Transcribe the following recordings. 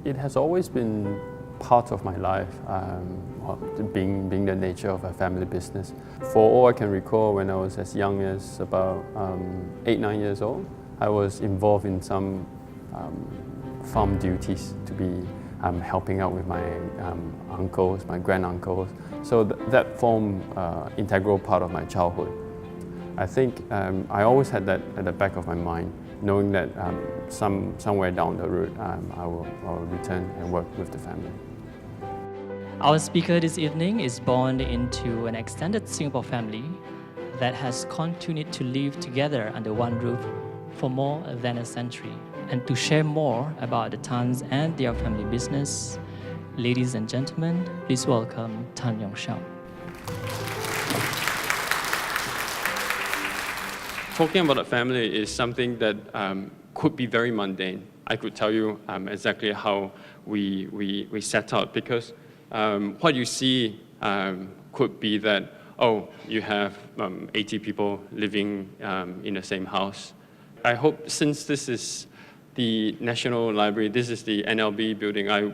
It has always been part of my life, being the nature of a family business. For all I can recall, when I was as young as about 8-9 years old, I was involved in some farm duties to be helping out with my uncles, my granduncles. So that formed an integral part of my childhood. I think I always had that at the back of my mind, knowing that somewhere down the road I will return and work with the family. Our speaker this evening is born into an extended Singapore family that has continued to live together under one roof for more than a century. And to share more about the Tans and their family business, ladies and gentlemen, please welcome Tan Yongshao. Talking about a family is something that could be very mundane. I could tell you exactly how we set out, because what you see could be that, oh, you have 80 people living in the same house. I hope, since this is the National Library, this is the NLB building, I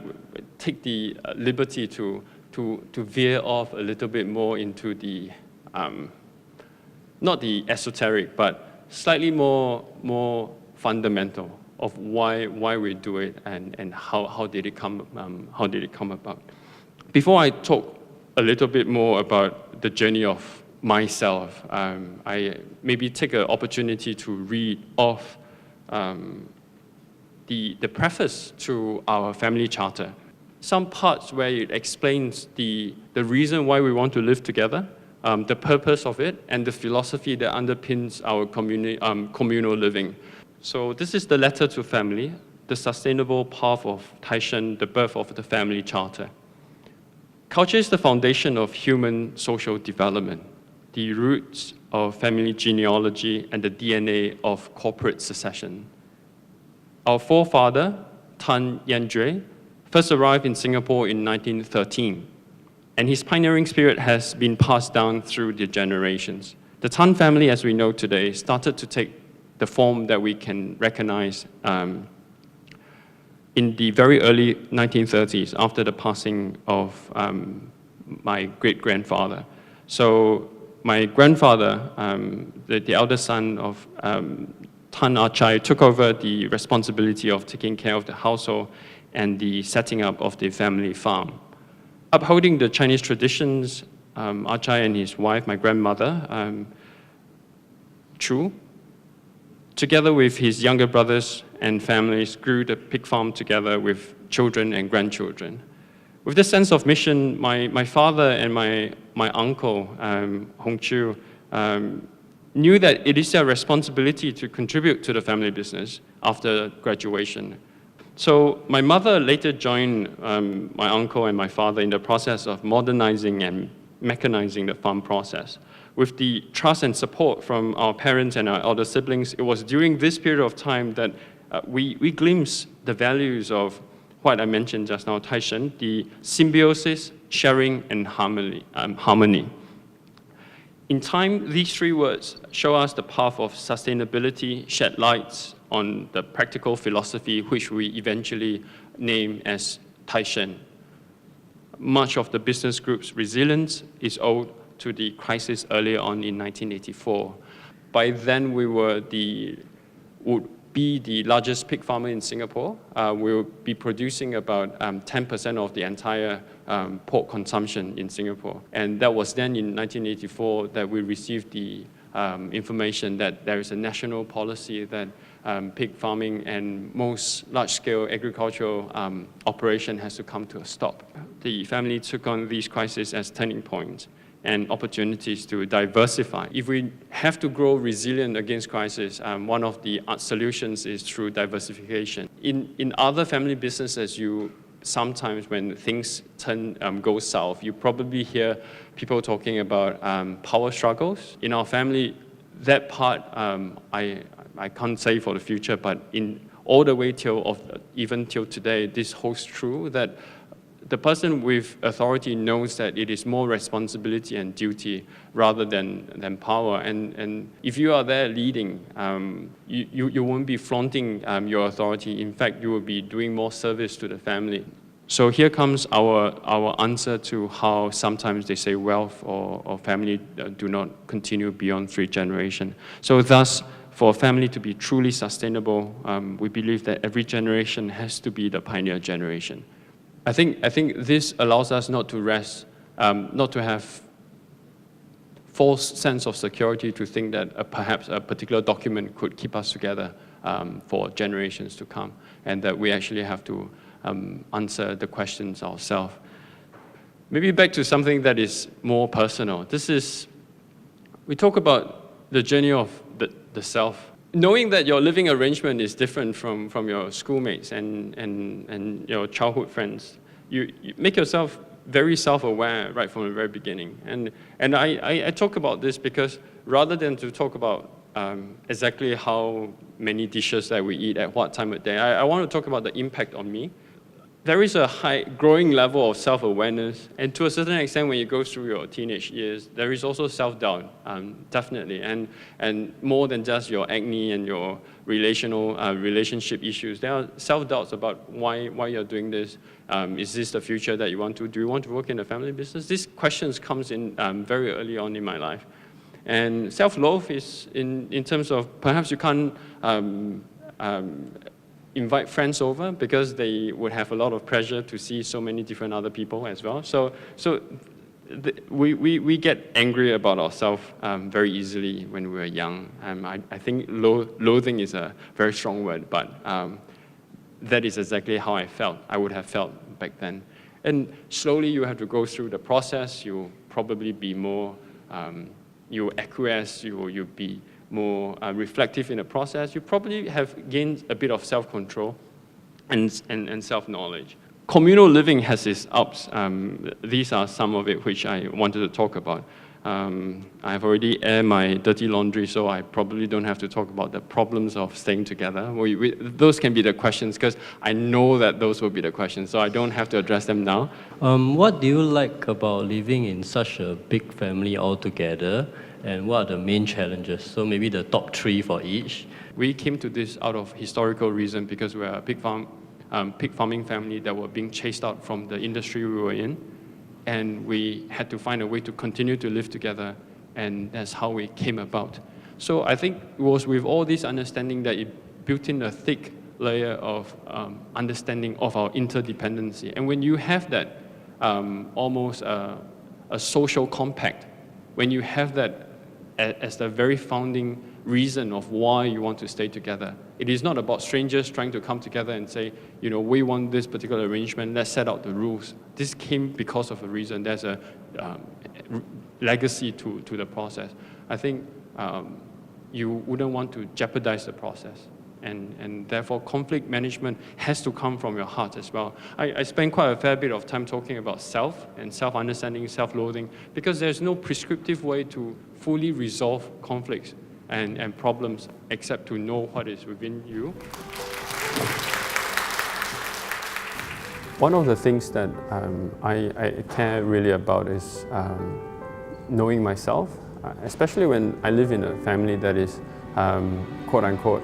take the liberty to veer off a little bit more into the not the esoteric, but slightly more fundamental of why we do it and how did it come about. Before I talk a little bit more about the journey of myself, I maybe take an opportunity to read off the preface to our family charter. Some parts where it explains the reason why we want to live together, the purpose of it, and the philosophy that underpins our communal living. So this is the letter to family, the sustainable path of Taishan, the birth of the family charter. Culture is the foundation of human social development, the roots of family genealogy, and the DNA of corporate succession. Our forefather, Tan Yanjue, first arrived in Singapore in 1913. And his pioneering spirit has been passed down through the generations. The Tan family, as we know today, started to take the form that we can recognize in the very early 1930s, after the passing of my great-grandfather. So my grandfather, the eldest son of Tan Achai, took over the responsibility of taking care of the household and the setting up of the family farm. Upholding the Chinese traditions, Achai and his wife, my grandmother, Chu, together with his younger brothers and families, grew the pig farm together with children and grandchildren. With this sense of mission, my father and my uncle, Hong Chu, knew that it is their responsibility to contribute to the family business after graduation. So my mother later joined my uncle and my father in the process of modernizing and mechanizing the farm process. With the trust and support from our parents and our elder siblings, it was during this period of time that we glimpsed the values of what I mentioned just now, Taishan, the symbiosis, sharing, and harmony. In time, these three words show us the path of sustainability, shed lights on the practical philosophy, which we eventually name as Taishan. Much of the business group's resilience is owed to the crisis earlier on in 1984. By then, we would be the largest pig farmer in Singapore. We will be producing about 10% of the entire pork consumption in Singapore. And that was then in 1984 that we received the information that there is a national policy that pig farming and most large-scale agricultural operation has to come to a stop. The family took on these crises as turning points and opportunities to diversify. If we have to grow resilient against crisis, one of the solutions is through diversification. In other family businesses, you sometimes when things go south, you probably hear people talking about power struggles. In our family, that part I can't say for the future, but all the way even till today, this holds true that the person with authority knows that it is more responsibility and duty rather than power. And if you are there leading, you won't be flaunting your authority. In fact, you will be doing more service to the family. So here comes our answer to how sometimes they say wealth or family do not continue beyond 3 generations. So thus, for a family to be truly sustainable, we believe that every generation has to be the pioneer generation. I think this allows us not to rest, not to have false sense of security to think that perhaps a particular document could keep us together for generations to come, and that we actually have to answer the questions ourselves. Maybe back to something that is more personal. We talk about the journey of the self. Knowing that your living arrangement is different from your schoolmates and your childhood friends, you make yourself very self-aware right from the very beginning. And I talk about this because rather than to talk about exactly how many dishes that we eat at what time of day, I want to talk about the impact on me. There is a high growing level of self-awareness, and to a certain extent when you go through your teenage years, there is also self-doubt, definitely, and more than just your acne and your relationship issues. There are self-doubts about why you're doing this. Is this the future that you want to? Do you want to work in the family business? These questions comes in very early on in my life. And self-loathe is in terms of perhaps you can't invite friends over because they would have a lot of pressure to see so many different other people as well. So we get angry about ourselves very easily when we're young. I think loathing is a very strong word, but that is exactly how I would have felt back then. And slowly you have to go through the process. You'll probably be more, you acquiesce, you'll be more reflective in the process. You probably have gained a bit of self-control and self-knowledge. Communal living has its ups. These are some of it which I wanted to talk about. I've already aired my dirty laundry, so I probably don't have to talk about the problems of staying together. Those can be the questions, because I know that those will be the questions, so I don't have to address them now. What do you like about living in such a big family altogether, and what are the main challenges? So maybe the top 3 for each. We came to this out of historical reason because we're a pig farming family that were being chased out from the industry we were in. And we had to find a way to continue to live together, and that's how we came about. So I think it was with all this understanding that it built in a thick layer of understanding of our interdependency. And when you have that almost a social compact, when you have that as the very founding reason of why you want to stay together. It is not about strangers trying to come together and say, you know, we want this particular arrangement, let's set out the rules. This came because of a reason. There's a legacy to the process. I think you wouldn't want to jeopardize the process. And therefore, conflict management has to come from your heart as well. I spend quite a fair bit of time talking about self and self-understanding, self-loathing, because there's no prescriptive way to fully resolve conflicts and problems except to know what is within you. One of the things that I care really about is knowing myself, especially when I live in a family that is quote-unquote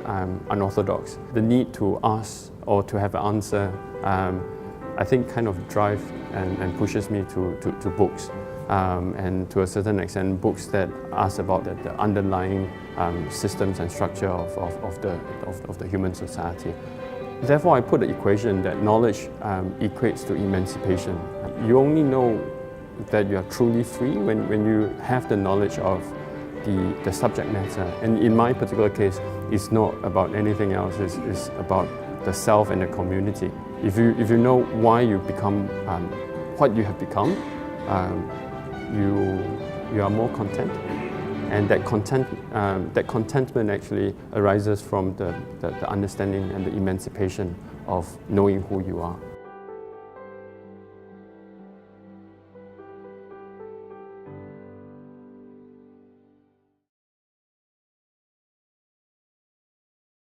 unorthodox. The need to ask or to have an answer, I think kind of drive and pushes me to books. And to a certain extent, books that ask about the underlying systems and structure of the human society. Therefore, I put the equation that knowledge equates to emancipation. You only know that you are truly free when you have the knowledge of the subject matter. And in my particular case, it's not about anything else, it's about the self and the community. If you know why you become what you have become, you are more content. And that contentment actually arises from the understanding and the emancipation of knowing who you are.